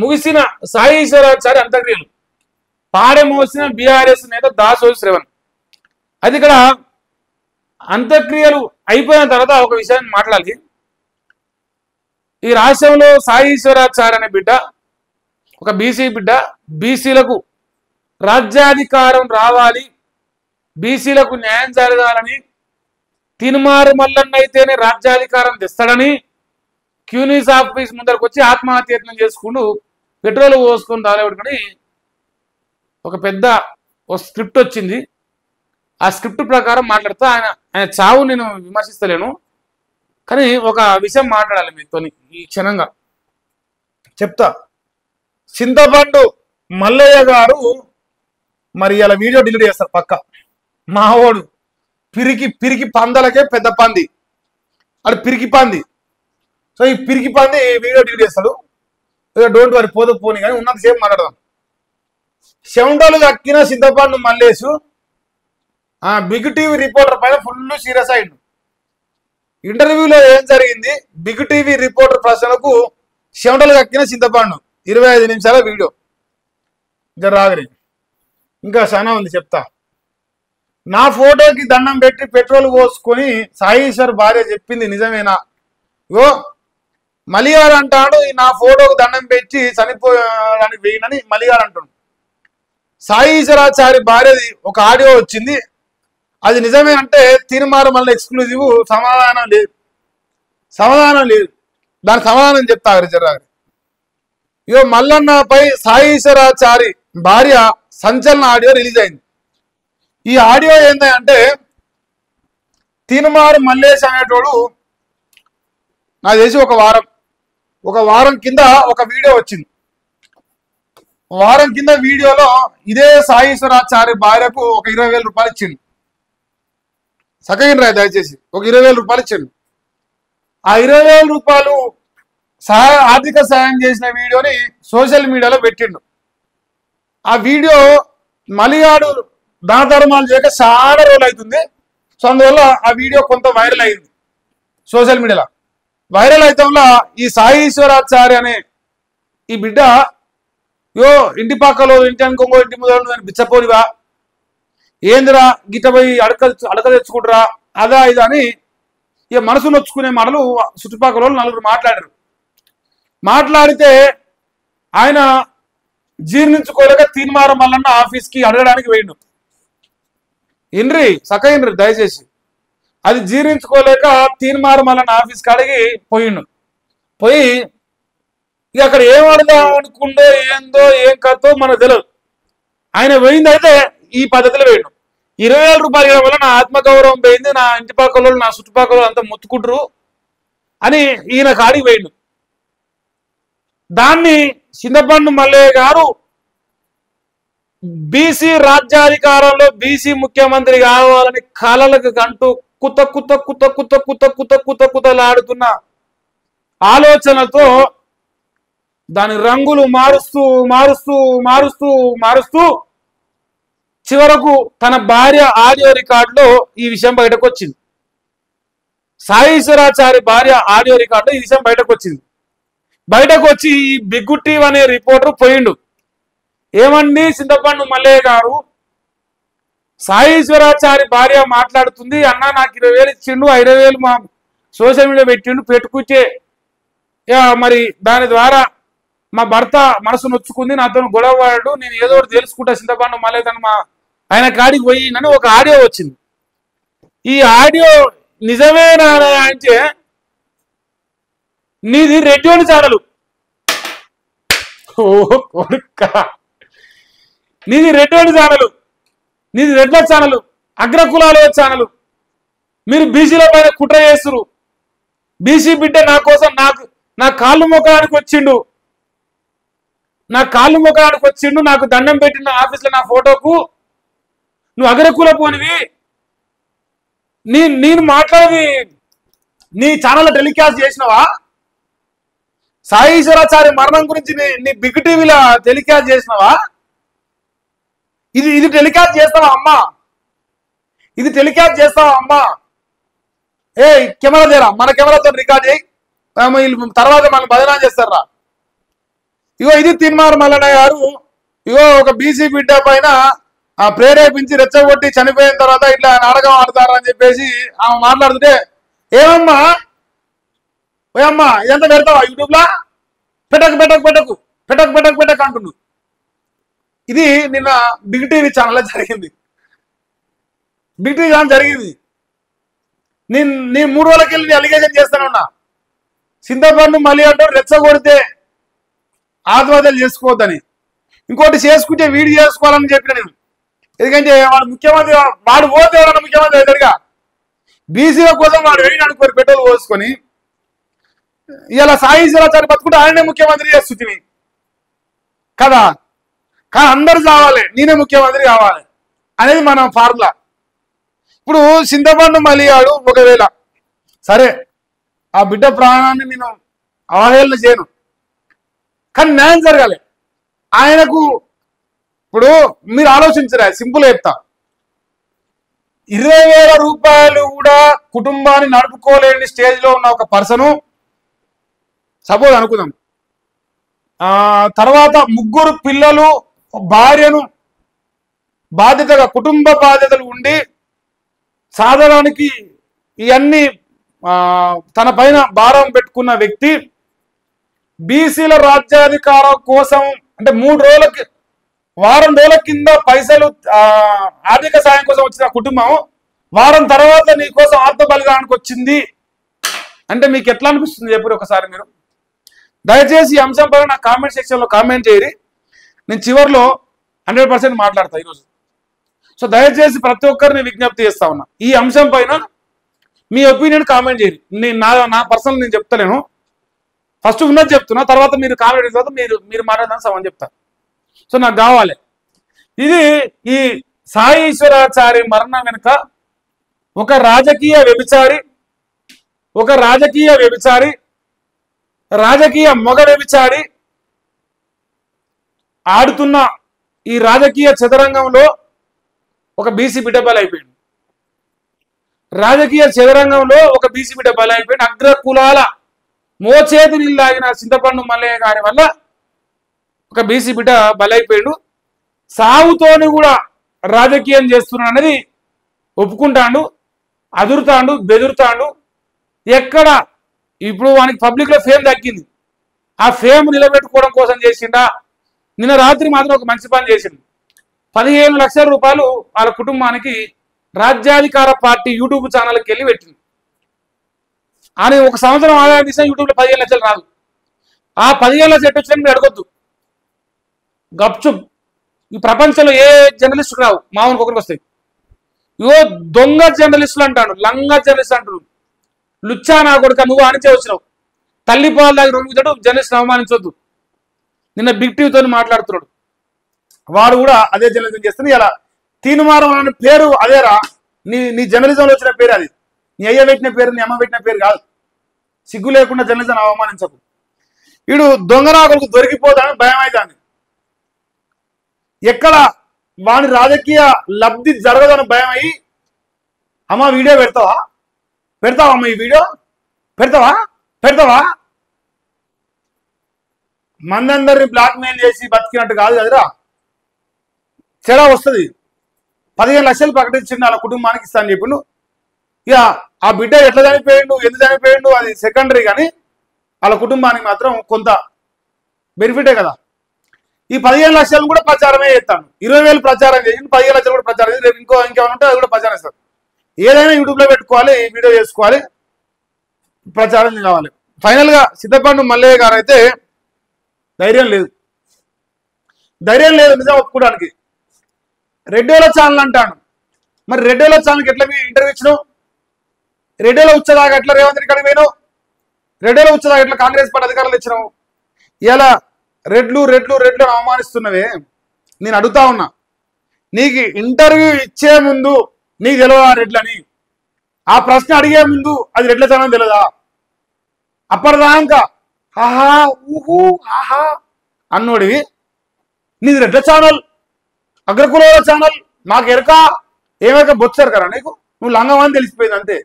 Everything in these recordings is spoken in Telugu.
ముగిసిన సాయి ఈశ్వరాచారి అంత్యక్రియలు పాడె మోసిన బీఆర్ఎస్ నేత దాసోజు శ్రవణ్. అది ఇక్కడ అంత్యక్రియలు అయిపోయిన తర్వాత ఒక విషయాన్ని మాట్లాడాలి. ఈ రాష్ట్రంలో సాయి ఈశ్వరాచారి అనే బిడ్డ, ఒక బీసీ బిడ్డ, బీసీలకు రాజ్యాధికారం రావాలి, బీసీలకు న్యాయం జరగాలని, తినుమారు మల్లన్న అయితేనే రాజ్యాధికారం తెస్తాడని క్యూనిస్ ఆఫీస్ ముందరకు వచ్చి ఆత్మహత్యత్నం చేసుకుంటూ పెట్రోల్ పోసుకొని తాలేవాడుకొని ఒక పెద్ద స్క్రిప్ట్ వచ్చింది. ఆ స్క్రిప్ట్ ప్రకారం మాట్లాడుతా ఆయన చావు నేను విమర్శిస్తలేను, కానీ ఒక విషయం మాట్లాడాలి మీతో ఈ క్షణంగా చెప్తా. చింతపండు మల్లయ్య గారు మరి ఇలా వీడియో డిలీట్ చేస్తారు పక్క. మావోడు పిరికి పందలకే పెద్ద పంది, అది పిరికి పంది. సో ఈ పిరికి పంది వీడియో డిలీట్ చేస్తాడు. డోంట్ వరీ, పోనీ కానీ ఉన్నంతసేపు మాట్లాడదాం. చెమటలు కక్కిన చింతపండు మల్లేసు బిగ్ టీవీ రిపోర్టర్ పైన ఫుల్ సీరియస్ అయిండు. ఇంటర్వ్యూలో ఏం జరిగింది, బిగ్ టీవీ రిపోర్టర్ ప్రశ్నలకు చెమటలు కక్కిన చింతపండు 25 నిమిషాల వీడియో. రాగరి ఇంకా చాలా ఉంది చెప్తా. నా ఫోటోకి దండం పెట్టి పెట్రోల్ పోసుకొని సాయిశ్వర్ భార్య చెప్పింది నిజమేనా? ఇగో మలిగారు అంటాడు, నా ఫోటోకి దండం పెట్టి చనిపోయాడానికి వేయనని మలిగారు అంటాడు. సాయిశ్వరాచారి భార్యది ఒక ఆడియో వచ్చింది, అది నిజమే అంటే తీర్మానం మళ్ళీ ఎక్స్క్లూజివ్. సమాధానం లేదు. దానికి సమాధానం చెప్తా జర్రాగరి. ఇగో మల్లన్నపై సాయిశ్వరాచారి భార్య సంచలన ఆడియో రిలీజ్ అయింది. ఈ ఆడియో ఏంటంటే తీర్మారు మల్లేష్ అనేటోడు నాకు తెలిసి ఒక వారం కింద ఒక వీడియో వచ్చింది. వారం కింద వీడియోలో ఇదే సాయిశ్వరాచారి భార్యకు ఒక 20,000 రూపాయలు ఇచ్చిండు. సకగిన దయచేసి ఒక 20,000 రూపాయలు ఇచ్చిండు. ఆ 20,000 రూపాయలు ఆర్థిక సాయం చేసిన వీడియోని సోషల్ మీడియాలో పెట్టిండు. ఆ వీడియో మలియాడు దాన ధర్మాలు చేయక చాలా రోజులు అవుతుంది. సో అందువల్ల ఆ వీడియో కొంత వైరల్ అయింది సోషల్ మీడియాలో. వైరల్ అయితంలో ఈ సాయి ఈశ్వరాచారి అనే ఈ బిడ్డ ఇంటి పక్కలో ఇంటి అనుకోంగో ఇంటి ముందు బిచ్చపోనివా ఏందిరా గిట్ట పోయి అడక తెచ్చుకుంటారా అదా ఇదా అని ఇక మనసు నొచ్చుకునే మాటలు చుట్టుపక్కల నలుగురు మాట్లాడితే ఆయన జీర్ణించుకోలేక తీర్మానం మల్లన్న ఆఫీస్కి అడగడానికి వేయండు. ఇండ్రి సకైండ్రి దయచేసి. అది జీర్ణించుకోలేక తీర్మానం మల్లన్న ఆఫీస్కి అడిగి పోయి ఇక అక్కడ ఏం అడదాం అనుకుందో ఏందో ఏం కథో మనకు తెలియదు. ఆయన పోయింది అయితే ఈ పద్ధతిలో వేయండు. 20,000 రూపాయలు ఇవ్వడం వల్ల నా ఆత్మగౌరవం పోయింది, నా ఇంటి పక్కల నా చుట్టుపక్కల అంతా ముత్తుకుంటారు అని ఈయన కాడికి వేయండు. దాన్ని చింతపండు మల్లయ్య గారు బీసీ రాజ్యాధికారంలో బీసీ ముఖ్యమంత్రి కావాలని కలలకు కంటూ కుతలాడుతున్న ఆలోచనతో దాని రంగులు మారుస్తూ చివరకు తన భార్య ఆడియో రికార్డులో ఈ విషయం బయటకు వచ్చింది. సాయిశ్వరాచారి భార్య ఆడియో రికార్డులో ఈ విషయం బయటకు వచ్చి ఈ బిగ్గు టీవీ అనే రిపోర్టర్ పోయిండు. ఏమండి చింతపండు మల్లయ్య గారు, సాయిశ్వరాచారి భార్య మాట్లాడుతుంది, అన్న నాకు 20,000 ఇచ్చిండు, 5,000 మా సోషల్ మీడియా పెట్టిండు, పెట్టుకుంటే మరి దాని ద్వారా మా భర్త మనసు నొచ్చుకుంది, నాతో గొడవవాడు, నేను ఏదో ఒకటి తెలుసుకుంటా చింతపండు మల్లయ్య తను ఆయన కాడికి పోయిందని ఒక ఆడియో వచ్చింది. ఈ ఆడియో నిజమేనా అంటే నీది రెడ్యోని ఛానల్, నీది రెడ్యోని ఛానల్, నీది రెడ్ల ఛానల్, అగ్రకులాల ఛానల్. మీరు బీసీల పైన కుట్ర చేస్తురు. బీసీ బిడ్డ నా కోసం నా కాళ్ళు మొక్కడానికి వచ్చిండు, నాకు దండం పెట్టిన ఆఫీస్లో నా ఫోటోకు నువ్వు అగ్రకుల పోనివి. నేను మాట్లాడేది నీ ఛానల్లో టెలికాస్ట్ చేసినవా? సాయిశ్వరాచారి మరణం గురించి నీ బిగ్ టీవీలో టెలికాస్ట్ చేసినవా? ఇది టెలికాస్ట్ చేస్తావా అమ్మా? ఏ కెమెరా చేరా, మన కెమెరాతో రికార్డ్ చేయి, తర్వాత మనం బదనాం చేస్తారా? ఇగో ఇది తీన్మార్ మల్లన్న గారు ఇగో ఒక బీసీ బిడ్డ పైన ప్రేరేపించి రెచ్చగొట్టి చనిపోయిన తర్వాత ఇట్లా నాటకం ఆడతారు అని చెప్పేసి ఆమె మాట్లాడుతుంటే ఏమమ్మా ఓయమ్మా ఇదంతా పెడతావా యూట్యూబ్లా పెట్టకు పెట్టకు పెట్టకు పెట్టకు పెట్టకు పెట్టకు అంటుండు. ఇది నిన్న బిగ్ టీవీ ఛానల్లో జరిగింది. బిగ్ టీవీ ఛానల్ జరిగింది. నేను 3 రోజులకి వెళ్ళి నీ అలిగేషన్ చేస్తానున్నా. చింతపండు మళ్ళీ అంటారు రెచ్చగొడితే ఆత్మహత్యలు చేసుకోవద్దని, ఇంకోటి చేసుకుంటే వీడి చేసుకోవాలని చెప్పిన నేను. ఎందుకంటే వాడు ముఖ్యమంత్రి, వాడు పోతే ఎవరన్నా ముఖ్యమంత్రి అవుతాడుగా. బీసీల కోసం వాడు వెళ్ళి అనుకోరు పెట్రోల్ పోసుకొని ఇలా సాయి శివరాచారి బతుకుంటే ఆయనే ముఖ్యమంత్రి చేస్తుంది కదా. కానీ అందరు కావాలి, నేనే ముఖ్యమంత్రి కావాలి అనేది మన ఫార్ములా. ఇప్పుడు చింతపండు మలియాడు ఒకవేళ సరే ఆ బిడ్డ ప్రాణాన్ని నేను అవహేళన చేయను, కానీ న్యాయం జరగాలి ఆయనకు. ఇప్పుడు మీరు ఆలోచించరా, సింపుల్ చెప్తా. 20,000 రూపాయలు కూడా కుటుంబాన్ని నడుపుకోలేని స్టేజ్లో ఉన్న ఒక పర్సను సపోజ్ అనుకుందాం, తర్వాత 3 పిల్లలు భార్యను బాధ్యతగా కుటుంబ బాధ్యతలు ఉండి సాధనానికి ఇవన్నీ తన పైన భారం పెట్టుకున్న వ్యక్తి బీసీల రాజ్యాధికారం కోసం అంటే 3 రోజులకి వారం రోజుల కింద పైసలు ఆర్థిక సాయం కోసం వచ్చిన కుటుంబం వారం తర్వాత నీ కోసం ఆత్మ బలిదానానికి వచ్చింది అంటే మీకు ఎట్లా అనిపిస్తుంది చెప్పండి ఒకసారి మీరు. దయచేసి ఈ అంశం పైన నా కామెంట్ సెక్షన్లో కామెంట్ చేయరి. నేను చివరిలో 100% మాట్లాడతా ఈరోజు. సో దయచేసి ప్రతి ఒక్కరిని విజ్ఞప్తి చేస్తా ఉన్నా, ఈ అంశం పైన మీ ఒపీనియన్ కామెంట్ చేయరు. నా పర్సనల్ నేను చెప్తలేను, ఫస్ట్ ఉన్నది చెప్తున్నా, తర్వాత మీరు కామెంట్ చేసిన తర్వాత మీరు మాట్లాడడానికి సమానం చెప్తారు. సో నాకు కావాలి ఇది. ఈ సాయి ఈశ్వరాచారి మరణం వెనుక ఒక రాజకీయ వ్యభిచారి రాజకీయ మొగ వ్యభిచారి ఆడుతున్న ఈ రాజకీయ చదరంగంలో ఒక బీసీ బిడ్డ బలైపోయింది. రాజకీయ చదరంగంలో ఒక బీసీ బిడ్డ బలైపోయింది. అగ్ర కులాల మోచేతి నీళ్ళాగిన చింతపండు మల్లయ్య గారి వల్ల ఒక బీసీ బిడ్డ బలైపోయాడు. సాగుతోని కూడా రాజకీయం చేస్తున్నాడు అనేది ఒప్పుకుంటాడు, అదురుతాడు, బెదురుతాడు. ఎక్కడ ఇప్పుడు వానికి పబ్లిక్లో ఫేమ్ దక్కింది, ఆ ఫేమ్ నిలబెట్టుకోవడం కోసం చేసిండా. నిన్న రాత్రి మాత్రం ఒక మంచి పని చేసిండు. 15 లక్షల రూపాయలు వాళ్ళ కుటుంబానికి రాజ్యాధికార పార్టీ యూట్యూబ్ ఛానల్కి వెళ్ళి పెట్టింది. అని 1 సంవత్సరం ఆదాయం తీసిన యూట్యూబ్లో 15 లక్షలు రాదు. ఆ 15 లక్షలు ఎట్టు వచ్చినా మీరు అడగొద్దు, గప్చుప్. ఈ ప్రపంచంలో ఏ జర్నలిస్టుకు రావు, మామూలుగా ఒకరికి వస్తాయి. ఇవో దొంగ జర్నలిస్టులు అంటాడు, లంగా జర్నలిస్ట్ అంటాడు. లుచ్చా నా కొడుక, నువ్వు ఆనించే వచ్చినావు, తల్లి పాలు దాకా రొంగుతాడు, జర్నలిస్ట్ అవమానించొద్దు. నిన్న బిగ్ టీవీతో మాట్లాడుతున్నాడు, వాడు కూడా అదే జర్నలిజం చేస్తుంది. ఇలా తీన్మార్ అనే పేరు అదేరా, నీ జర్నలిజంలో వచ్చిన పేరు అది. నీ అయ్య పెట్టిన పేరు, నీ అమ్మ పెట్టిన పేరు కాదు. సిగ్గు లేకుండా జర్నలిజం అవమానించకు. వీడు దొంగ నా కొడుకు దొరికిపోతాడని భయం అవుతుంది. ఎక్కడ వాని రాజకీయ లబ్ధి జరగదని భయం అయ్యి, అమ్మ వీడియో పెడతావా అమ్మ, ఈ వీడియో పెడతావా మందందరిని బ్లాక్మెయిల్ చేసి బతికినట్టు కాదు కదరా. చెడ వస్తుంది. 15 లక్షలు ప్రకటించిండు వాళ్ళ కుటుంబానికి ఇస్తా అని చెప్పిండు. ఇక ఆ బిడ్డ ఎట్లా చనిపోయిండు, ఎందుకు చనిపోయిండు అది సెకండరీ, కానీ వాళ్ళ కుటుంబానికి మాత్రం కొంత బెనిఫిటే కదా. ఈ 15 లక్షలు కూడా ప్రచారమే చేస్తాను. 20,000 ప్రచారం చేసి 15 లక్షలు కూడా ప్రచారం చేసి రేపు ఇంకేమైనా ఉంటే అది కూడా ప్రచారం చేస్తారు. ఏదైనా యూట్యూబ్లో పెట్టుకోవాలి, వీడియో చేసుకోవాలి, ప్రచారం కావాలి. ఫైనల్గా చింతపండు మల్లయ్య గారు అయితే ధైర్యం లేదు నిజం ఒప్పుకోవడానికి. రెడ్డిల ఛానల్ అంటాడు. మరి రెడ్డిల ఛానల్కి ఎట్లా మీ ఇంటర్వ్యూ ఇచ్చినావు? రెడ్డిలో వచ్చేదాకా ఎట్లా రేవంత్ రెడ్డి కాడికి పోయినావు? రెడ్డిలో వచ్చేదాకా ఎట్లా కాంగ్రెస్ పార్టీ అధికారులు ఇచ్చినావు? ఇలా రెడ్లు అవమానిస్తున్నవే. నేను అడుగుతా ఉన్నా, నీకు ఇంటర్వ్యూ ఇచ్చే ముందు నీకు తెలియదా రెడ్లని? ఆ ప్రశ్న అడిగే ముందు అది రెడ్ల ఛానల్ తెలియదా? అప్పటిదాకా ఆహా ఊహు ఆహా అన్నోడివి నీది రెడ్ల ఛానల్, అగ్రకులాల ఛానల్, మాకు ఎరక ఏమెరక బొచ్చారు కదా నీకు. నువ్వు లంగమని తెలిసిపోయింది అంతే,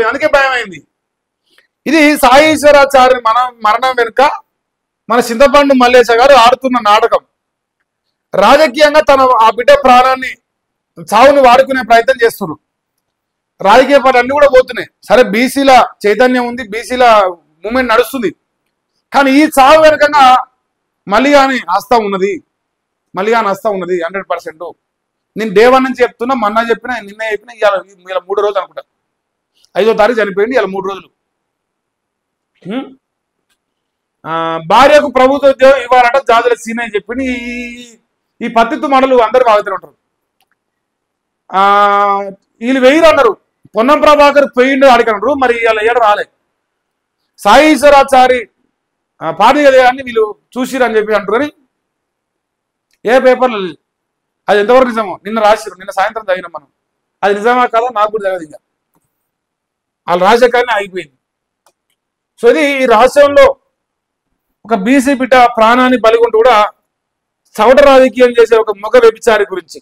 అందుకే భయం అయింది. ఇది సాయి ఈశ్వరాచార్య మరణం వెనుక మన చింతపండు మల్లేశ గారు ఆడుతున్న నాటకం. రాజకీయంగా ఆ బిడ్డ ప్రాణాన్ని చావును వాడుకునే ప్రయత్నం చేస్తున్నారు. రాజకీయ పార్టీ అన్ని కూడా పోతున్నాయి. సరే బీసీల చైతన్యం ఉంది, బీసీల మూమెంట్ నడుస్తుంది. కానీ ఈ చావు వెనకంగా మల్లిగాని హస్తం ఉన్నది, 100%. నేను డే 1 నుంచి చెప్తున్నా, మొన్న చెప్పినా, నిన్న చెప్పినా, ఇలా 3 రోజులు అనుకుంటా. 5వ తారీఖు చనిపోయింది, ఇలా 3 రోజులు. భార్యకు ప్రభుత్వ ఉద్యోగం ఇవ్వాలంట జాతుల సీనని చెప్పింది. ఈ పత్తిత్తు మండలు అందరూ బాగుతూనే ఉంటారు. వీళ్ళు వెయ్యి అన్నారు, పొన్నం ప్రభాకర్ పోయిండు అడిగినారు, మరి ఇలా ఏడు రాలే. సాయి ఈశ్వరాచారి పార్టీ అని వీళ్ళు చూసిరని చెప్పి అంటారు, కానీ ఏ పేపర్లు అది ఎంతవరకు నిజమో నిన్న రాసిరు, నిన్న సాయంత్రం చదివినాం మనం. అది నిజమా కదా నాకు కూడా తెలియదు. ఇంకా వాళ్ళు రాసే కానీ ఆగిపోయింది. సో ఇది ఈ రహస్యంలో ఒక బీసీ బిడ్డ ప్రాణాన్ని బలిగొంటూ కూడా చవట రాజకీయం చేసే ఒక మొగ వ్యభిచారి గురించి